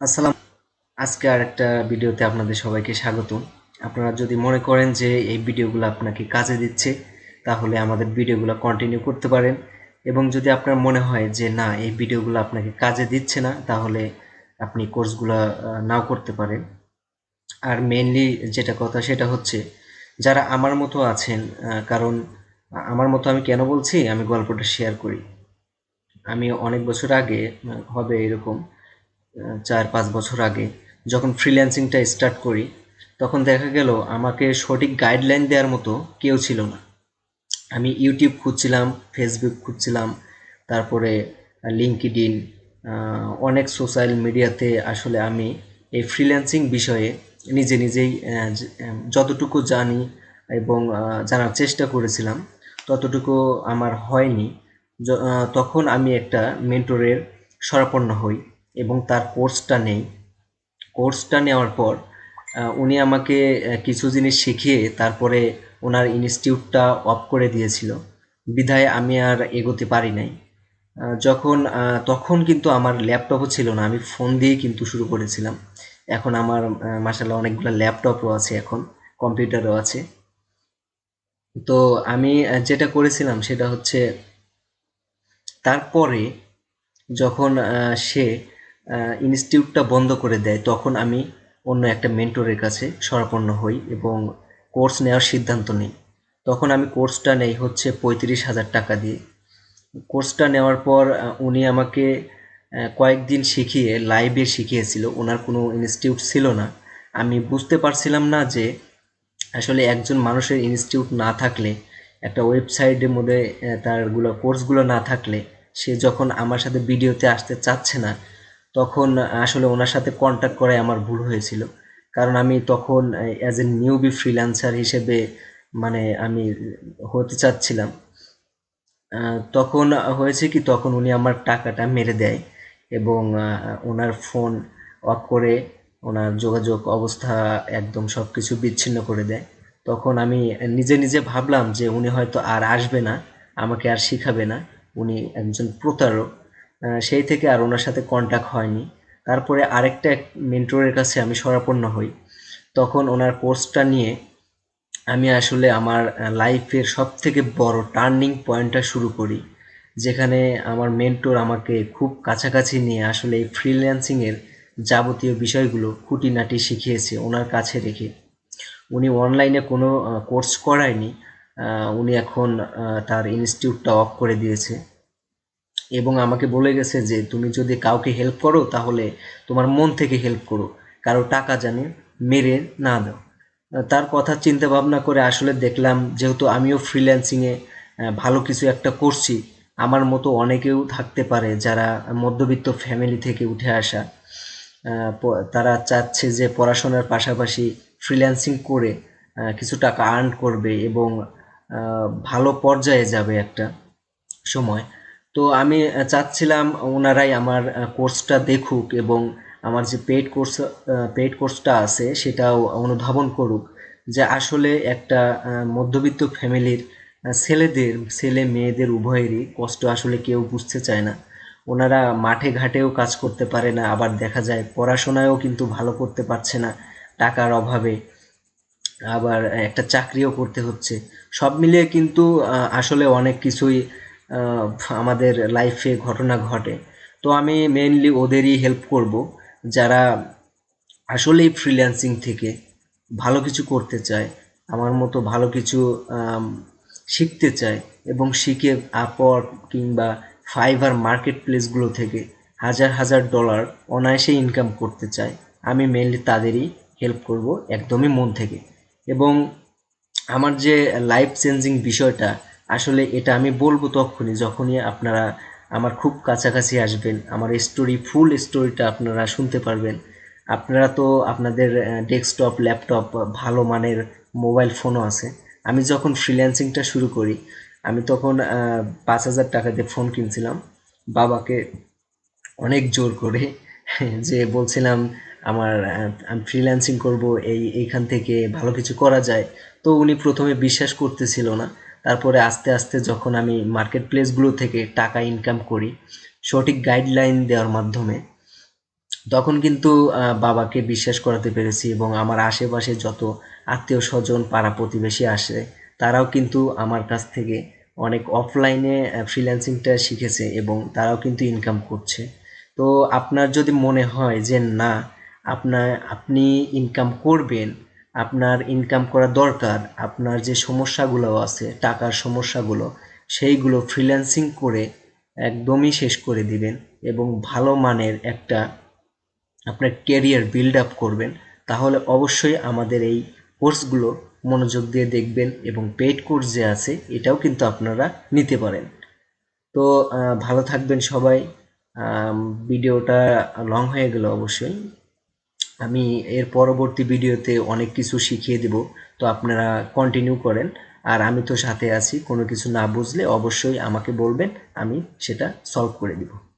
আসসালাম। আজকে আরেকটা ভিডিওতে আপনাদের সবাইকে স্বাগতম। আপনারা যদি মনে করেন যে এই ভিডিওগুলো আপনাকে কাজে দিচ্ছে, তাহলে আমাদের ভিডিওগুলো কন্টিনিউ করতে পারেন। এবং যদি আপনার মনে হয় যে না, এই ভিডিওগুলো আপনাকে কাজে দিচ্ছে না, তাহলে আপনি কোর্সগুলো নাও করতে পারেন। আর মেইনলি যেটা কথা সেটা হচ্ছে, যারা আমার মতো আছেন, কারণ আমার মতো আমি কেন বলছি, আমি গল্পটা শেয়ার করি। আমি অনেক বছর আগে, হবে এরকম 4-5 বছর আগে, যখন ফ্রিল্যান্সিংটা স্টার্ট করি, তখন দেখা গেল আমাকে সঠিক গাইডলাইন দেওয়ার মতো কেউ ছিল না। আমি ইউটিউব খুঁজছিলাম, ফেসবুক খুঁজছিলাম, তারপরে লিঙ্কডইন, অনেক সোশ্যাল মিডিয়াতে আসলে আমি এই ফ্রিল্যান্সিং বিষয়ে নিজে নিজেই যতটুকু জানি এবং জানার চেষ্টা করেছিলাম, ততটুকু আমার হয়নি। তখন আমি একটা মেন্টরের শরণাপন্ন হই এবং তার কোর্সটা নেই। কোর্সটা নেওয়ার পর উনি আমাকে কিছু জিনিস শিখিয়ে তারপরে ওনার ইনস্টিটিউটটা অফ করে দিয়েছিল। বিধায় আমি আর এগোতে পারি নাই। তখন কিন্তু আমার ল্যাপটপও ছিল না, আমি ফোন দিয়েই কিন্তু শুরু করেছিলাম। এখন আমার মাশাআল্লাহ অনেকগুলো ল্যাপটপও আছে, এখন কম্পিউটারও আছে। তো আমি যেটা করেছিলাম সেটা হচ্ছে, তারপরে যখন সে ইনস্টিটিউটটা বন্ধ করে দেয়, তখন আমি অন্য একটা মেন্টরের কাছে শরণাপন্ন হই এবং কোর্স নেওয়ার সিদ্ধান্ত নিই। তখন আমি কোর্সটা নেই হচ্ছে 35,000 টাকা দিয়ে। কোর্সটা নেওয়ার পর উনি আমাকে কয়েকদিন শিখিয়ে লাইভে শিখিয়েছিল, ওনার কোনো ইনস্টিটিউট ছিল না। আমি বুঝতে পারছিলাম না যে আসলে একজন মানুষের ইনস্টিটিউট না থাকলে, একটা ওয়েবসাইটের মধ্যে তারগুলো কোর্সগুলো না থাকলে, সে যখন আমার সাথে ভিডিওতে আসতে চাচ্ছে না, তখন আসলে ওনার সাথে কন্ট্যাক্ট করাই আমার ভুল হয়েছিল। কারণ আমি তখন অ্যাজ এ নিউবি ফ্রিল্যান্সার হিসেবে, মানে আমি হতে চাচ্ছিলাম। তখন হয়েছে কি, তখন উনি আমার টাকাটা মেরে দেয় এবং ওনার ফোন অফ করে, ওনার যোগাযোগ অবস্থা একদম সব কিছু বিচ্ছিন্ন করে দেয়। তখন আমি নিজে নিজে ভাবলাম যে উনি হয়তো আর আসবে না, আমাকে আর শিখাবে না, উনি একজন প্রতারক। সেই থেকে আর ওনার সাথে কন্ট্যাক্ট হয়নি। তারপরে আরেকটা মেন্টরের কাছে আমি শরণাপন্ন হই। তখন ওনার কোর্সটা নিয়ে আমি আসলে আমার লাইফের সবথেকে বড় টার্নিং পয়েন্টটা শুরু করি, যেখানে আমার মেন্টর আমাকে খুব কাছাকাছি নিয়ে আসলে এই ফ্রিল্যান্সিংয়ের যাবতীয় বিষয়গুলো খুঁটিনাটি শিখিয়েছে ওনার কাছে রেখে। উনি অনলাইনে কোনো কোর্স করায়নি। উনি এখন তার ইনস্টিটিউটটা অফ করে দিয়েছে এবং আমাকে বলে গেছে যে তুমি যদি কাউকে হেল্প করো, তাহলে তোমার মন থেকে হেল্প করো, কারো টাকা জানে মেরে না দাও। তার কথা চিন্তা ভাবনা করে আসলে দেখলাম, যেহেতু আমিও ফ্রিল্যান্সিংয়ে ভালো কিছু একটা করছি, আমার মতো অনেকেও থাকতে পারে যারা মধ্যবিত্ত ফ্যামিলি থেকে উঠে আসা। তারা চাচ্ছে যে পড়াশোনার পাশাপাশি ফ্রিল্যান্সিং করে কিছু টাকা আর্ন করবে এবং ভালো পর্যায়ে যাবে একটা সময়। তো আমি চাচ্ছিলাম ওনারাই আমার কোর্সটা দেখুক এবং আমার যে পেইড কোর্সটা আছে সেটাও অনুধাবন করুক, যে আসলে একটা মধ্যবিত্ত ফ্যামিলির ছেলে মেয়েদের উভয়েরই কষ্ট আসলে কেউ বুঝতে চায় না। ওনারা মাঠে ঘাটেও কাজ করতে পারে না, আবার দেখা যায় পড়াশোনায়ও কিন্তু ভালো করতে পারছে না টাকার অভাবে, আবার একটা চাকরিও করতে হচ্ছে। সব মিলিয়ে কিন্তু আসলে অনেক কিছুই আহ, আমাদের লাইফে ঘটনা ঘটে। তো আমি মেইনলি ওদেরই হেল্প করব, যারা আসলেই ফ্রিল্যান্সিং থেকে ভালো কিছু করতে চায়, আমার মতো ভালো কিছু আম, শিখতে চায় এবং শিখে আপওয়ার্ক কিংবা ফাইবার মার্কেট প্লেসগুলো থেকে হাজার হাজার ডলার অনায়াসে ইনকাম করতে চায়। আমি মেইনলি তাদেরই হেল্প করব একদমই মন থেকে। এবং আমার যে লাইফ চেঞ্জিং বিষয়টা, আসলে এটা আমি বলবো তখনই যখনই আপনারা আমার খুব কাছাকাছি আসবেন, আমার ফুল স্টোরিটা আপনারা শুনতে পারবেন। আপনারা তো আপনাদের ডেস্কটপ ল্যাপটপ ভালো মানের মোবাইল ফোনও আছে। আমি যখন ফ্রিল্যান্সিংটা শুরু করি, আমি তখন 5,000 টাকা দিয়ে ফোন কিনছিলাম বাবাকে অনেক জোর করে, যে বলছিলাম আমার আমি ফ্রিল্যান্সিং করব, এইখান থেকে ভালো কিছু করা যায়। তো উনি প্রথমে বিশ্বাস করতেছিল না। তারপরে আস্তে আস্তে যখন আমি মার্কেট প্লেসগুলো থেকে টাকা ইনকাম করি সঠিক গাইডলাইন দেওয়ার মাধ্যমে, তখন কিন্তু বাবাকে বিশ্বাস করাতে পেরেছি এবং আমার আশেপাশে যত আত্মীয়-স্বজন, পাড়া-প্রতিবেশী আসে তারাও কিন্তু আমার কাছ থেকে অনেক অফলাইনে ফ্রিল্যান্সিংটা শিখেছে এবং তারাও কিন্তু ইনকাম করছে। তো আপনার যদি মনে হয় যে না, আপনি ইনকাম করবেন, আপনার ইনকাম করা দরকার, আপনার যে সমস্যাগুলো আছে, টাকার সমস্যাগুলো, সেইগুলো ফ্রিল্যান্সিং করে একদমই শেষ করে দিবেন এবং ভালো মানের একটা আপনার ক্যারিয়ার বিল্ড আপ করবেন, তাহলে অবশ্যই আমাদের এই কোর্সগুলো মনোযোগ দিয়ে দেখবেন এবং পেইড কোর্স যে আছে এটাও কিন্তু আপনারা নিতে পারেন। তো ভালো থাকবেন সবাই। ভিডিওটা লং হয়ে গেল অবশ্যই। আমি এর পরবর্তী ভিডিওতে অনেক কিছু শিখিয়ে দেব, তো আপনারা কন্টিনিউ করেন। আর আমি তো সাথে আছি, কোনো কিছু না বুঝলে অবশ্যই আমাকে বলবেন, আমি সেটা সলভ করে দিব।